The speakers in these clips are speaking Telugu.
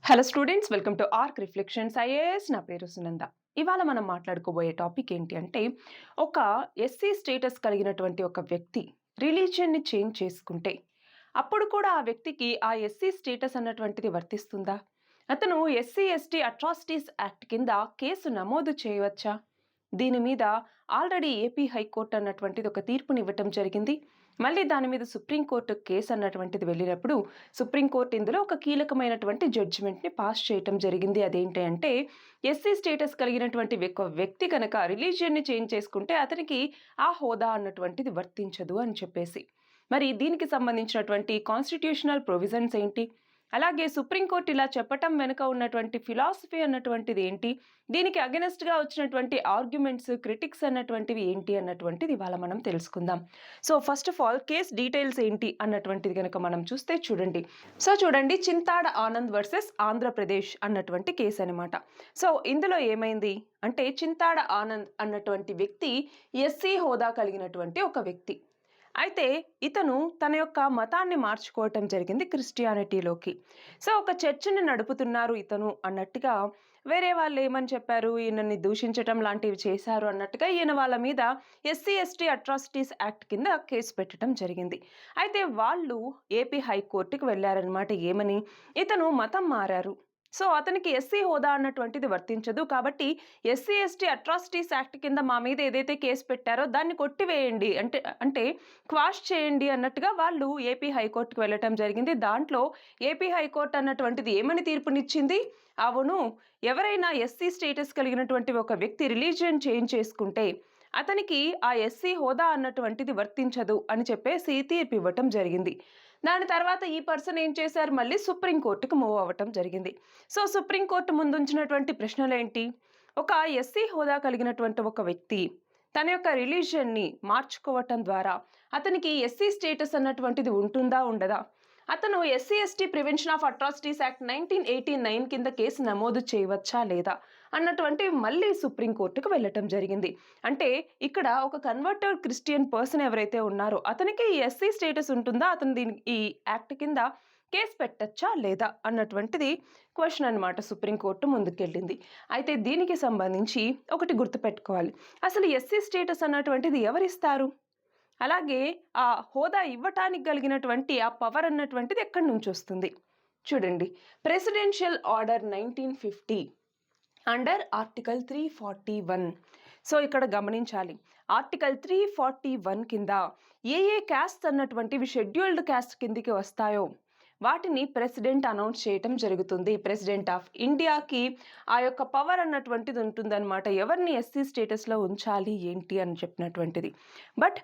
Hello students, welcome to arc reflections IAS. నా పేరు సునంద. ఇవాళ మనం మాట్లాడుకోబోయే టాపిక్ ఏంటి అంటే, ఒక ఎస్సీ స్టేటస్ కలిగినటువంటి ఒక వ్యక్తి రిలీజియన్ని చేంజ్ చేసుకుంటే అప్పుడు కూడా ఆ వ్యక్తికి ఆ ఎస్సీ స్టేటస్ అన్నటువంటిది వర్తిస్తుందా? అతను ఎస్సీ ఎస్టీ అట్రాసిటీస్ యాక్ట్ కింద కేసు నమోదు చేయవచ్చా? దీని మీద ఆల్రెడీ ఏపీ హైకోర్టు అన్నటువంటిది ఒక తీర్పునివ్వటం జరిగింది. మళ్ళీ దాని మీద సుప్రీంకోర్టు కేసు అన్నటువంటిది వెళ్ళినప్పుడు సుప్రీంకోర్టు ఇందులో ఒక కీలకమైనటువంటి జడ్జిమెంట్ని పాస్ చేయటం జరిగింది. అదేంటి అంటే, ఎస్సీ స్టేటస్ కలిగినటువంటి ఒక వ్యక్తి కనుక రిలీజియన్ని చేంజ్ చేసుకుంటే అతనికి ఆ హోదా అన్నటువంటిది వర్తించదు అని చెప్పేసి. మరి దీనికి సంబంధించినటువంటి కాన్స్టిట్యూషనల్ ప్రొవిజన్స్ ఏంటి? అలాగే సుప్రీంకోర్టు ఇలా చెప్పటం వెనుక ఉన్నటువంటి ఫిలాసఫీ అన్నటువంటిది ఏంటి? దీనికి అగెనెస్ట్‌గా వచ్చినటువంటి ఆర్గ్యుమెంట్స్, క్రిటిక్స్ అన్నటువంటివి ఏంటి అన్నటువంటిది ఇవాళ మనం తెలుసుకుందాం. So, first of all case details ఏంటి అన్నటువంటిది గనక మనం చూస్తే చూడండి. చూడండి, చింతాడ ఆనంద్ వర్సెస్ ఆంధ్రప్రదేశ్ అన్నటువంటి కేస్ అనమాట. సో, ఇందులో ఏమైంది అంటే, చింతాడ ఆనంద్ అన్నటువంటి వ్యక్తి ఎస్సీ హోదా కలిగినటువంటి ఒక వ్యక్తి. అయితే ఇతను తన యొక్క మతాన్ని మార్చుకోవటం జరిగింది క్రిస్టియానిటీలోకి. సో, ఒక చర్చిని నడుపుతున్నారు ఇతను అన్నట్టుగా వేరే వాళ్ళు ఏమని చెప్పారు, ఈయనని దూషించటం లాంటివి చేశారు అన్నట్టుగా ఈయన వాళ్ళ మీద ఎస్సీ ఎస్టీ అట్రాసిటీస్ యాక్ట్ కింద కేసు పెట్టడం జరిగింది. అయితే వాళ్ళు ఏపీ హైకోర్టుకి వెళ్ళారనమాట. ఏమని? ఇతను మతం మారారు, సో అతనికి ఎస్సీ హోదా అన్నటువంటిది వర్తించదు, కాబట్టి ఎస్సీ ఎస్టీ అట్రాసిటీస్ యాక్ట్ కింద మా మీద ఏదైతే కేసు పెట్టారో దాన్ని కొట్టివేయండి, అంటే క్వాష్ చేయండి అన్నట్టుగా వాళ్ళు ఏపీ హైకోర్టుకు వెళ్ళటం జరిగింది. దాంట్లో ఏపీ హైకోర్టు అన్నటువంటిది ఏమని తీర్పునిచ్చింది? అవును, ఎవరైనా ఎస్సీ స్టేటస్ కలిగినటువంటి ఒక వ్యక్తి రిలీజియన్ చేంజ్ చేసుకుంటే అతనికి ఆ ఎస్సీ హోదా అన్నటువంటిది వర్తించదు అని చెప్పేసి తీర్పు ఇవ్వటం జరిగింది. దాని తర్వాత ఈ పర్సన్ ఏం చేశారు, మళ్ళీ సుప్రీంకోర్టుకు మూవ్ అవ్వటం జరిగింది. సో, సుప్రీంకోర్టు ముందుంచినటువంటి ప్రశ్నలేంటి? ఒక ఎస్సీ హోదా కలిగినటువంటి ఒక వ్యక్తి తన యొక్క రిలీజియన్ని మార్చుకోవటం ద్వారా అతనికి ఎస్సీ స్టేటస్ అన్నటువంటిది ఉంటుందా, ఉండదా? అతను SC ST prevention of atrocities act 1989 కింద కేసు నమోదు చేయవచ్చా లేదా అన్నటువంటి మళ్ళీ సుప్రీంకోర్టుకు వెళ్ళటం జరిగింది. అంటే ఇక్కడ ఒక కన్వర్టెడ్ క్రిస్టియన్ పర్సన్ ఎవరైతే ఉన్నారో అతనికి ఎస్సీ స్టేటస్ ఉంటుందా, అతను దీనికి ఈ యాక్ట్ కింద కేసు పెట్టచ్చా లేదా అన్నటువంటిది క్వశ్చన్ అనమాట. సుప్రీంకోర్టు ముందుకెళ్ళింది. అయితే దీనికి సంబంధించి ఒకటి గుర్తుపెట్టుకోవాలి, అసలు ఎస్సీ స్టేటస్ అన్నటువంటిది ఎవరిస్తారు? అలాగే ఆ హోదా ఇవ్వటానికి కలిగినటువంటి ఆ పవర్ అన్నటువంటిది ఎక్కడి నుంచి వస్తుంది? చూడండి, presidential order 1950 under article 341. So, ఇక్కడ గమనించాలి, ఆర్టికల్ 341 కింద ఏ ఏ క్యాస్ట్ అన్నటువంటివి షెడ్యూల్డ్ క్యాస్ట్ కిందికి వస్తాయో వాటిని ప్రెసిడెంట్ అనౌన్స్ చేయటం జరుగుతుంది. ప్రెసిడెంట్ ఆఫ్ ఇండియాకి ఆ యొక్క పవర్ అన్నటువంటిది ఉంటుందన్నమాట, ఎవరిని ఎస్సీ స్టేటస్లో ఉంచాలి ఏంటి అని చెప్పినటువంటిది. బట్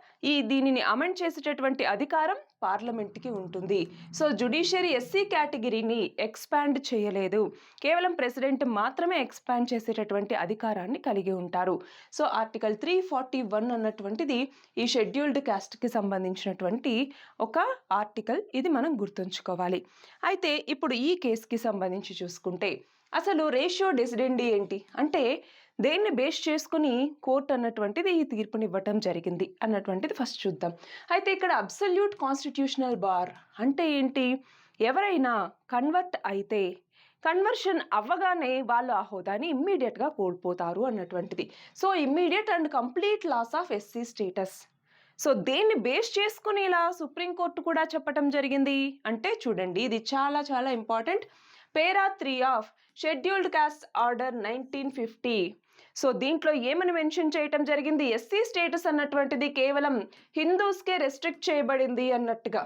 దీనిని అమెండ్ చేసేటటువంటి అధికారం పార్లమెంట్కి ఉంటుంది. సో, జ్యుడిషియరీ ఎస్సీ కేటగిరీని ఎక్స్పాండ్ చేయలేదు, కేవలం ప్రెసిడెంట్ మాత్రమే ఎక్స్పాండ్ చేసేటటువంటి అధికారాన్ని కలిగి ఉంటారు. సో, ఆర్టికల్ 341 అన్నటువంటిది ఈ షెడ్యూల్డ్ క్యాస్ట్కి సంబంధించినటువంటి ఒక ఆర్టికల్. ఇది మనం గుర్తుంచుకోవాలి. అయితే ఇప్పుడు ఈ కేసుకి సంబంధించి చూసుకుంటే అసలు రేషియో డెసిడెండి ఏంటి అంటే, దేన్ని బేస్ చేసుకుని కోర్టు అన్నటువంటిది ఈ తీర్పునివ్వటం జరిగింది అన్నటువంటిది ఫస్ట్ చూద్దాం. అయితే ఇక్కడ అబ్సల్యూట్ కాన్స్టిట్యూషనల్ బార్ అంటే ఏంటి? ఎవరైనా కన్వర్ట్ అయితే కన్వర్షన్ అవ్వగానే వాళ్ళు ఆ హోదాని ఇమ్మీడియట్గా కోల్పోతారు అన్నటువంటిది. So, immediate and complete loss of SC status. So, దేన్ని బేస్ చేసుకుని ఇలా సుప్రీంకోర్టు కూడా చెప్పటం జరిగింది అంటే చూడండి, ఇది చాలా చాలా important. Para 3 of scheduled cost order 1950. So, దీంట్లో ఏమని మెన్షన్ చేయటం జరిగింది? ఎస్సీ స్టేటస్ అన్నటువంటిది కేవలం హిందూస్కే రెస్ట్రిక్ట్ చేయబడింది అన్నట్టుగా.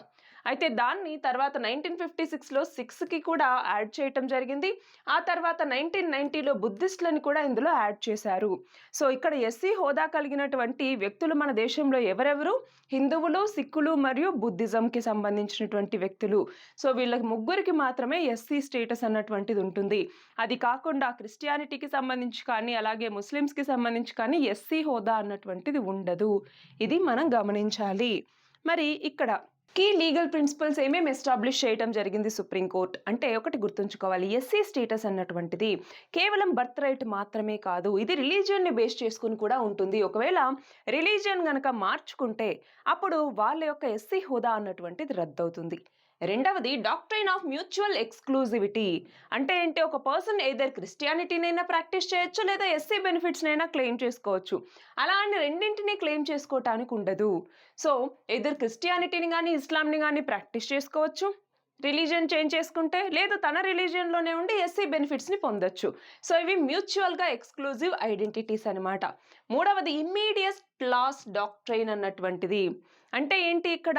అయితే దాన్ని తర్వాత 1956లో 6కి కూడా యాడ్ చేయటం జరిగింది. ఆ తర్వాత 1990లో బుద్ధిస్టులని కూడా ఇందులో యాడ్ చేశారు. సో, ఇక్కడ ఎస్సీ హోదా కలిగినటువంటి వ్యక్తులు మన దేశంలో ఎవరెవరు? హిందువులు, సిక్కులు మరియు బుద్ధిజంకి సంబంధించినటువంటి వ్యక్తులు. సో, వీళ్ళకి ముగ్గురికి మాత్రమే ఎస్సీ స్టేటస్ అన్నటువంటిది ఉంటుంది. అది కాకుండా క్రిస్టియానిటీకి సంబంధించి కానీ అలాగే ముస్లిమ్స్కి సంబంధించి కానీ ఎస్సీ హోదా అన్నటువంటిది ఉండదు. ఇది మనం గమనించాలి. మరి ఇక్కడ కీ లీగల్ ప్రిన్సిపల్స్ ఏమేమి ఎస్టాబ్లిష్ చేయటం జరిగింది సుప్రీంకోర్టు అంటే, ఒకటి గుర్తుంచుకోవాలి, ఎస్సీ స్టేటస్ అన్నటువంటిది కేవలం బర్త్ రైట్ మాత్రమే కాదు, ఇది రిలీజియన్ని బేస్ చేసుకుని కూడా ఉంటుంది. ఒకవేళ రిలీజియన్ గనక మార్చుకుంటే అప్పుడు వాళ్ళ యొక్క ఎస్సీ హోదా అన్నటువంటిది రద్దవుతుంది. రెండవది డాక్ట్రైన్ ఆఫ్ మ్యూచువల్ ఎక్స్క్లూజివిటీ. అంటే ఏంటి, ఒక పర్సన్ ఎయిదర్ క్రిస్టియానిటీనైనా ప్రాక్టీస్ చేయొచ్చు లేదా ఎస్సీ బెనిఫిట్స్‌నైనా క్లెయిమ్ చేసుకోవచ్చు. అలా అని రెండింటిని క్లెయిమ్ చేసుకోవటానికి ఉండదు. సో, ఎయిదర్ క్రిస్టియానిటీని గాని, ఇస్లాంని గాని ప్రాక్టీస్ చేసుకోవచ్చు. రిలీజియన్ చేంజ్ చేసుకుంటే, లేదు తన రిలీజియన్‌లోనే ఉండి ఎస్సీ బెనిఫిట్స్‌ని పొందొచ్చు. సో, ఇవి మ్యూచువల్‌గా ఎక్స్‌క్లూజివ్ ఐడెంటిటీస్ అన్నమాట. మూడవది ఇమ్మీడియట్ లాస్ డాక్ట్రైన్ అన్నటువంటిది. అంటే ఏంటి ఇక్కడ,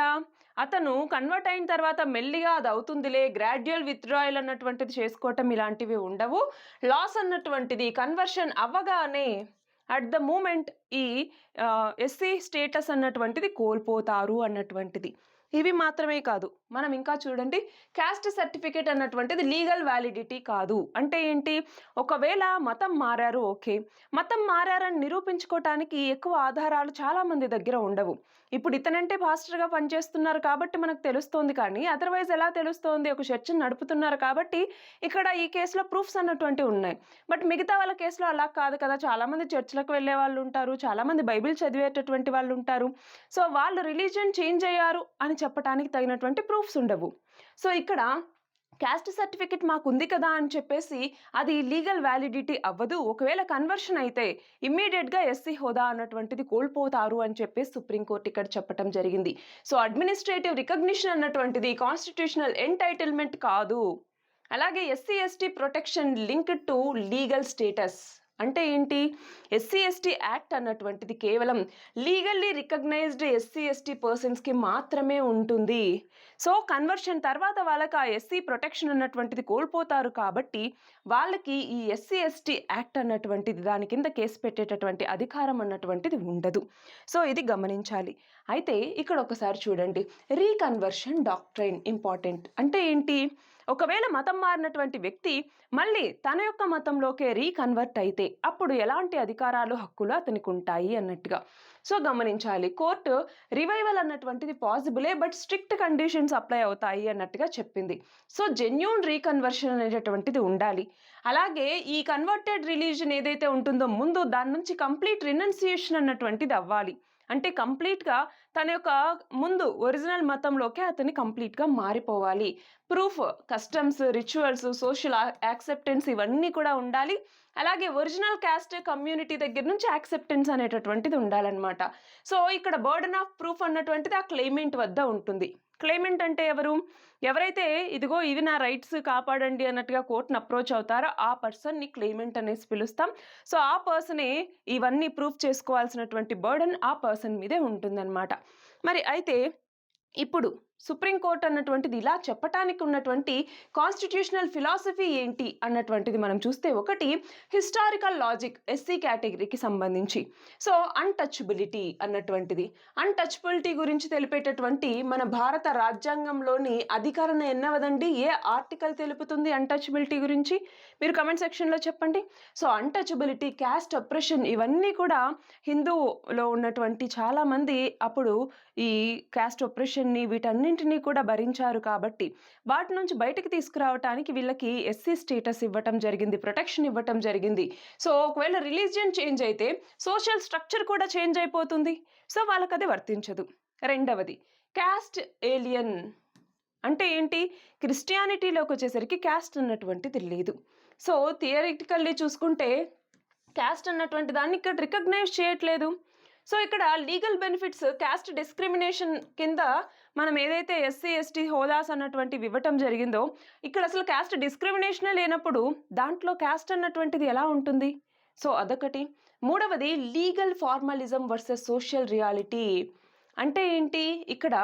అతను కన్వర్ట్ అయిన తర్వాత మెల్లిగా అది అవుతుందిలే, గ్రాడ్యుయల్ విత్‌డ్రాయల్ అన్నటువంటిది చేసుకోవటం ఇలాంటివి ఉండవు. లాస్ అన్నటువంటిది కన్వర్షన్ అవ్వగానే అట్ ద మూమెంట్ ఈ ఎస్సీ స్టేటస్ అన్నటువంటిది కోల్పోతారు అన్నటువంటిది. ఇవి మాత్రమే కాదు, మనం ఇంకా చూడండి, క్యాస్ట్ సర్టిఫికేట్ అన్నటువంటిది లీగల్ వ్యాలిడిటీ కాదు. అంటే ఏంటి, ఒకవేళ మతం మారారు, ఓకే, మతం మారారని నిరూపించుకోవటానికి ఎక్కువ ఆధారాలు చాలా మంది దగ్గర ఉండవు. ఇప్పుడు ఇతనంటే పాస్టర్గా పనిచేస్తున్నారు కాబట్టి మనకు తెలుస్తోంది, కానీ అదర్వైజ్ ఎలా తెలుస్తోంది, ఒక చర్చిని నడుపుతున్నారు కాబట్టి ఇక్కడ ఈ కేసులో ప్రూఫ్స్ అన్నటువంటివి ఉన్నాయి. బట్ మిగతా వాళ్ళ కేసులో అలా కాదు కదా, చాలా మంది చర్చిలకు వెళ్ళే వాళ్ళు ఉంటారు, చాలా మంది బైబిల్ చదివేటటువంటి వాళ్ళు ఉంటారు. సో వాళ్ళు రిలీజియన్ చేంజ్ అయ్యారు అని చెప్పడానికి తగినటువంటి ప్రూఫ్స్ ఉండవు. సో ఇక్కడ క్యాస్ట్ సర్టిఫికేట్ మాకుంది కదా అని చెప్పేసి అది లీగల్ వ్యాలిడిటీ అవ్వదు. ఒకవేళ కన్వర్షన్ అయితే ఇమ్మీడియట్‌గా ఎస్సీ హోదా అన్నటువంటిది కోల్పోతారు అని చెప్పేసి సుప్రీంకోర్టు ఇక్కడ చెప్పటం జరిగింది. సో అడ్మినిస్ట్రేటివ్ రికగ్నిషన్ అన్నటువంటిది కాన్స్టిట్యూషనల్ ఎంటైటిల్‌మెంట్ కాదు. అలాగే SC, ST protection linked to legal status. అంటే ఏంటి, ఎస్సీ, ఎస్టీ యాక్ట్ అన్నటువంటిది కేవలం లీగల్లీ రికగ్నైజ్డ్ ఎస్సీ, ఎస్టీ పర్సన్స్‌కి మాత్రమే ఉంటుంది. సో కన్వర్షన్ తర్వాత వాళ్ళకి ఆ ఎస్సీ ప్రొటెక్షన్ అన్నటువంటిది కోల్పోతారు కాబట్టి వాళ్ళకి ఈ ఎస్సీ, ఎస్టీ యాక్ట్ అన్నటువంటిది దాని కింద కేసు పెట్టేటటువంటి అధికారం అన్నటువంటిది ఉండదు. సో ఇది గమనించాలి. అయితే ఇక్కడ ఒకసారి చూడండి, రీకన్వర్షన్ డాక్ట్రైన్ ఇంపార్టెంట్. అంటే ఏంటి, ఒకవేళ మతం మారినటువంటి వ్యక్తి మళ్ళీ తన యొక్క మతంలోకే రీకన్వర్ట్ అయితే అప్పుడు ఎలాంటి అధికారాలు, హక్కులు అతనికి ఉంటాయి అన్నట్టుగా. సో గమనించాలి, కోర్టు రివైవల్ అన్నటువంటిది పాసిబులే, బట్ స్ట్రిక్ట్ కండిషన్స్ అప్లై అవుతాయి అన్నట్టుగా చెప్పింది. సో జెన్యూన్ రీకన్వర్షన్ అనేటటువంటిది ఉండాలి. అలాగే ఈ కన్వర్టెడ్ రిలీజన్ ఏదైతే ఉంటుందో ముందు దాని నుంచి కంప్లీట్ రినౌన్సియేషన్ అన్నటువంటిది అవ్వాలి. అంటే కంప్లీట్‌గా తన యొక్క ముందు ఒరిజినల్ మతంలోకే అతను కంప్లీట్‌గా మారిపోవాలి. Proof, customs, rituals, social acceptance ఇవన్నీ కూడా ఉండాలి. అలాగే ఒరిజినల్ క్యాస్ట్ కమ్యూనిటీ దగ్గర నుంచి యాక్సెప్టెన్స్ అనేటటువంటిది ఉండాలన్నమాట. సో ఇక్కడ బర్డెన్ ఆఫ్ ప్రూఫ్ అన్నటువంటిది ఆ క్లెయిమెంట్ వద్ద ఉంటుంది. క్లెయిమెంట్ అంటే ఎవరు, ఎవరైతే ఇదిగో ఇవి నా రైట్స్ కాపాడండి అన్నట్టుగా కోర్టును అప్రోచ్ అవుతారో ఆ పర్సన్ని క్లెయిమెంట్ అనేసి పిలుస్తాం. సో ఆ పర్సనే ఇవన్నీ ప్రూఫ్ చేసుకోవాల్సినటువంటి బర్డెన్ ఆ పర్సన్ మీదే ఉంటుందన్నమాట. మరి అయితే ఇప్పుడు సుప్రీంకోర్టు అన్నటువంటిది ఇలా చెప్పటానికి ఉన్నటువంటి కాన్స్టిట్యూషనల్ ఫిలాసఫీ ఏంటి అన్నటువంటిది మనం చూస్తే, ఒకటి హిస్టారికల్ లాజిక్ ఎస్సీ కేటగిరీకి సంబంధించి. సో అన్టచబిలిటీ అన్నటువంటిది, అన్టచబిలిటీ గురించి తెలిపేటటువంటి మన భారత రాజ్యాంగంలోని అధికరణ ఎన్నవదండి, ఏ ఆర్టికల్ తెలుపుతుంది అన్టచబిలిటీ గురించి, మీరు కమెంట్ సెక్షన్లో చెప్పండి. సో అన్టచబిలిటీ, క్యాస్ట్ అప్రెషన్ ఇవన్నీ కూడా హిందూలో ఉన్నటువంటి చాలామంది అప్పుడు ఈ క్యాస్ట్ ఒప్రెషన్ని వీటన్నింటినీ కూడా భరించారు కాబట్టి వాటి నుంచి బయటకు తీసుకురావటానికి వీళ్ళకి ఎస్సీ స్టేటస్ ఇవ్వటం జరిగింది, ప్రొటెక్షన్ ఇవ్వటం జరిగింది. సో ఒకవేళ రిలీజియన్ చేంజ్ అయితే సోషల్ స్ట్రక్చర్ కూడా చేంజ్ అయిపోతుంది. సో వాళ్ళకి అది వర్తించదు. రెండవది క్యాస్ట్ ఏలియన్. అంటే ఏంటి, క్రిస్టియానిటీలోకి వచ్చేసరికి క్యాస్ట్ అన్నటువంటిది లేదు. సో థియరిటికల్లీ చూసుకుంటే క్యాస్ట్ అన్నటువంటి దాన్ని ఇక్కడ రికగ్నైజ్ చేయట్లేదు. సో ఇక్కడ లీగల్ బెనిఫిట్స్ క్యాస్ట్ డిస్క్రిమినేషన్ కింద మనం ఏదైతే ఎస్సీ, ఎస్టీ హోదాస్ అన్నటువంటివి ఇవ్వటం జరిగిందో, ఇక్కడ అసలు క్యాస్ట్ డిస్క్రిమినేషనే లేనప్పుడు దాంట్లో క్యాస్ట్ అన్నటువంటిది ఎలా ఉంటుంది? సో అదొకటి. మూడవది legal formalism versus social reality. అంటే ఏంటి, ఇక్కడ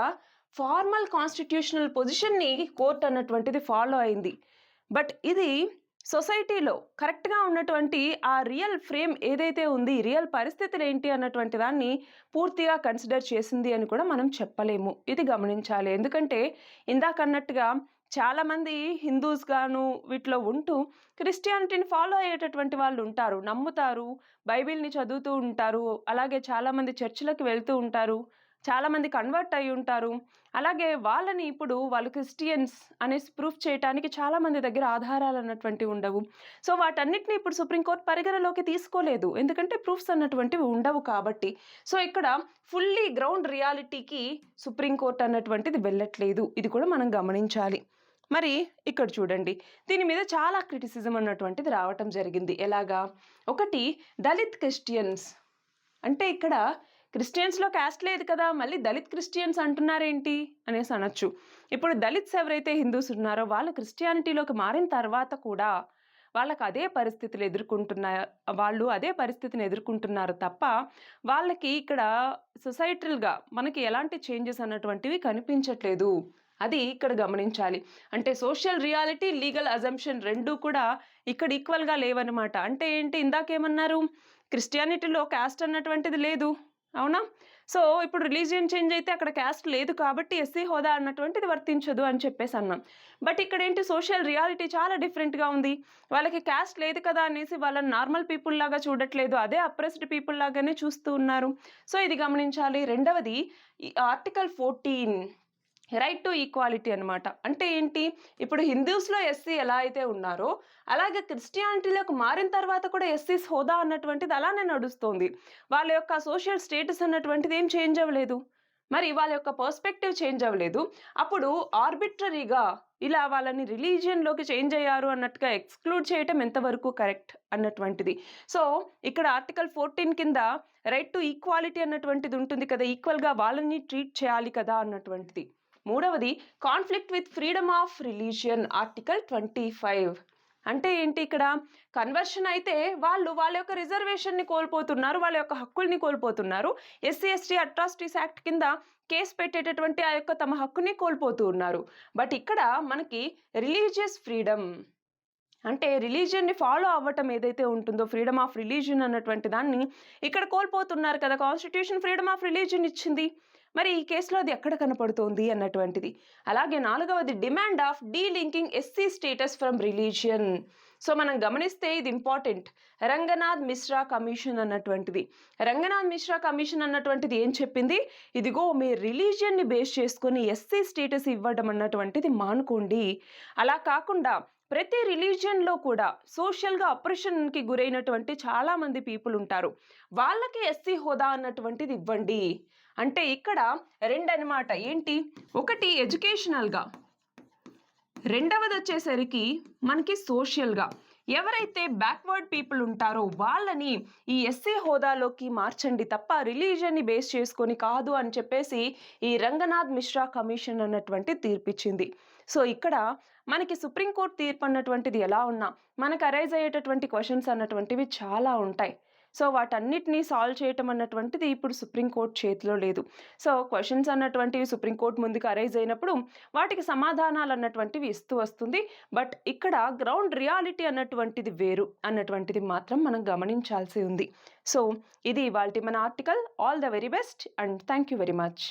ఫార్మల్ కాన్స్టిట్యూషనల్ పొజిషన్ని కోర్ట్ అన్నటువంటిది ఫాలో అయింది. బట్ ఇది సొసైటీలో కరెక్ట్‌గా ఉన్నటువంటి ఆ రియల్ ఫ్రేమ్ ఏదైతే ఉంది, రియల్ పరిస్థితులు ఏంటి అన్నటువంటి దాన్ని పూర్తిగా కన్సిడర్ చేసింది అని కూడా మనం చెప్పలేము. ఇది గమనించాలి. ఎందుకంటే ఇందాకన్నట్టుగా చాలామంది హిందూస్ గాను వీటిలో ఉంటూ క్రిస్టియానిటీని ఫాలో అయ్యేటటువంటి వాళ్ళు ఉంటారు, నమ్ముతారు, బైబిల్‌ని చదువుతూ ఉంటారు, అలాగే చాలామంది చర్చిలకు వెళ్తూ ఉంటారు. చాలామంది కన్వర్ట్ అయ్యి ఉంటారు. అలాగే వాళ్ళని ఇప్పుడు వాళ్ళు క్రిస్టియన్స్ అనేసి ప్రూఫ్ చేయటానికి చాలామంది దగ్గర ఆధారాలన్నటువంటివి ఉండవు. సో, వాటన్నిటిని ఇప్పుడు సుప్రీంకోర్టు పరిగణలోకి తీసుకోలేదు. ఎందుకంటే ప్రూఫ్స్ అన్నటువంటివి ఉండవు కాబట్టి. సో, ఇక్కడ ఫుల్లీ గ్రౌండ్ రియాలిటీకి సుప్రీంకోర్టు అన్నటువంటిది వెళ్ళట్లేదు. ఇది కూడా మనం గమనించాలి. మరి ఇక్కడ చూడండి. దీని మీద చాలా క్రిటిసిజం అన్నటువంటిది రావటం జరిగింది. ఎలాగా? ఒకటి దళిత్ క్రిస్టియన్స్. అంటే ఇక్కడ క్రిస్టియన్స్‌లో క్యాస్ట్ లేదు కదా! మళ్ళీ దళిత్ క్రిస్టియన్స్ అంటున్నారేంటి అనేసి అనొచ్చు. ఇప్పుడు దళిత్స్ ఎవరైతే హిందూస్ ఉన్నారో వాళ్ళు క్రిస్టియానిటీలోకి మారిన తర్వాత కూడా వాళ్ళకి అదే పరిస్థితులు వాళ్ళు అదే పరిస్థితిని ఎదుర్కొంటున్నారు తప్ప వాళ్ళకి ఇక్కడ సొసైటల్‌గా మనకి ఎలాంటి చేంజెస్ అన్నటువంటివి కనిపించట్లేదు. అది ఇక్కడ గమనించాలి. అంటే సోషల్ రియాలిటీ, లీగల్ అజంప్షన్ 2 కూడా ఇక్కడ ఈక్వల్‌గా లేవన్నమాట. అంటే ఏంటి? ఇందాకేమన్నారు? క్రిస్టియానిటీలో క్యాస్ట్ అన్నటువంటిది లేదు. అవునా? సో, ఇప్పుడు రిలీజియన్ చేంజ్ అయితే అక్కడ క్యాస్ట్ లేదు కాబట్టి ఎస్సీ హోదా అన్నటువంటిది వర్తించదు అని చెప్పేసి అన్నాం. బట్ ఇక్కడేంటి సోషల్ రియాలిటీ చాలా డిఫరెంట్‌గా ఉంది. వాళ్ళకి క్యాస్ట్ లేదు కదా అనేసి వాళ్ళని నార్మల్ పీపుల్ లాగా చూడట్లేదు. అదే అప్రెస్డ్ పీపుల్ లాగానే చూస్తూ ఉన్నారు. సో, ఇది గమనించాలి. రెండవది ఈ ఆర్టికల్ 14 రైట్ టు ఈక్వాలిటీ అన్నమాట. అంటే ఏంటి? ఇప్పుడు హిందూస్‌లో ఎస్సీ ఎలా అయితే ఉన్నారో, అలాగే క్రిస్టియానిటీలోకి మారిన తర్వాత కూడా ఎస్సీస్ హోదా అన్నటువంటిది అలానే నడుస్తోంది. వాళ్ళ యొక్క సోషల్ స్టేటస్ అన్నటువంటిది ఏం చేంజ్ అవ్వలేదు. మరి వాళ్ళ యొక్క పర్స్పెక్టివ్ చేంజ్ అవ్వలేదు. అప్పుడు ఆర్బిట్రరీగా ఇలా వాళ్ళని రిలీజియన్‌లోకి చేంజ్ అయ్యారు అన్నట్టుగా ఎక్స్‌క్లూడ్ చేయటం ఎంతవరకు కరెక్ట్ అన్నటువంటిది. సో, ఇక్కడ ఆర్టికల్ 14 కింద రైట్ టు ఈక్వాలిటీ అన్నటువంటిది ఉంటుంది కదా! ఈక్వల్‌గా వాళ్ళని ట్రీట్ చేయాలి కదా అన్నటువంటిది. మూడవది conflict with freedom of religion article 25. అంటే ఏంటి ఇక్కడ? కన్వర్షన్ అయితే వాళ్ళ యొక్క రిజర్వేషన్‌ని కోల్పోతున్నారు. వాళ్ళ యొక్క హక్కుల్ని కోల్పోతున్నారు. ఎస్సీ, ఎస్టీ అట్రాసిటీస్ యాక్ట్ కింద కేసు పెట్టేటటువంటి ఆ యొక్క తమ హక్కుని కోల్పోతూ ఉన్నారు. బట్ ఇక్కడ మనకి రిలీజియస్ ఫ్రీడమ్ అంటే రిలీజియన్‌ని ఫాలో అవ్వటం ఏదైతే ఉంటుందో ఫ్రీడమ్ ఆఫ్ రిలీజియన్ అన్నటువంటి దాన్ని ఇక్కడ కోల్పోతున్నారు కదా! కాన్స్టిట్యూషన్ ఫ్రీడమ్ ఆఫ్ రిలీజియన్ ఇచ్చింది. మరి ఈ కేసులో అది ఎక్కడ కనపడుతోంది అన్నటువంటిది. అలాగే నాలుగవది demand of delinking SC status from religion. So, మనం గమనిస్తే ఇది ఇంపార్టెంట్. రంగనాథ్ మిశ్రా కమిషన్ అన్నటువంటిది. రంగనాథ్ మిశ్రా కమిషన్ అన్నటువంటిది ఏం చెప్పింది? ఇదిగో మీ రిలీజియన్‌ని బేస్ చేసుకొని ఎస్సీ స్టేటస్ ఇవ్వడం అన్నటువంటిది మానుకోండి. అలా కాకుండా ప్రతి రిలీజియన్‌లో కూడా సోషల్‌గా అప్రెషన్‌కి గురైనటువంటి చాలా మంది పీపుల్ ఉంటారు. వాళ్ళకి ఎస్సీ హోదా అన్నటువంటిది ఇవ్వండి. అంటే ఇక్కడ 2 అన్నమాట. ఏంటి? ఒకటి ఎడ్యుకేషనల్‌గా, రెండవదొచ్చేసరికి మనకి సోషల్‌గా. ఎవరైతే బ్యాక్వర్డ్ పీపుల్ ఉంటారో వాళ్ళని ఈ ఎస్సీ హోదాలోకి మార్చండి తప్ప రిలీజియన్‌ని బేస్ చేసుకొని కాదు అని చెప్పేసి ఈ రంగనాథ్ మిశ్రా కమిషన్ అన్నటువంటి తీర్పిచ్చింది. సో, ఇక్కడ మనకి సుప్రీంకోర్టు తీర్పు అన్నటువంటిది ఎలా ఉన్నా మనకు అరైజ్ అయ్యేటటువంటి క్వెషన్స్ అన్నటువంటివి చాలా ఉంటాయి. సో, వాటన్నిటిని సాల్వ్ చేయటం అన్నటువంటిది ఇప్పుడు సుప్రీంకోర్టు చేతిలో లేదు. సో, క్వెషన్స్ అన్నటువంటివి సుప్రీంకోర్టు ముందుకు అరైజ్ అయినప్పుడు వాటికి సమాధానాలు అన్నటువంటివి ఇస్తూ వస్తుంది. బట్ ఇక్కడ గ్రౌండ్ రియాలిటీ అన్నటువంటిది వేరు అన్నటువంటిది మాత్రం మనం గమనించాల్సి ఉంది. సో, ఇది ఇవాల్టి మన article. All the very best and thank you very much.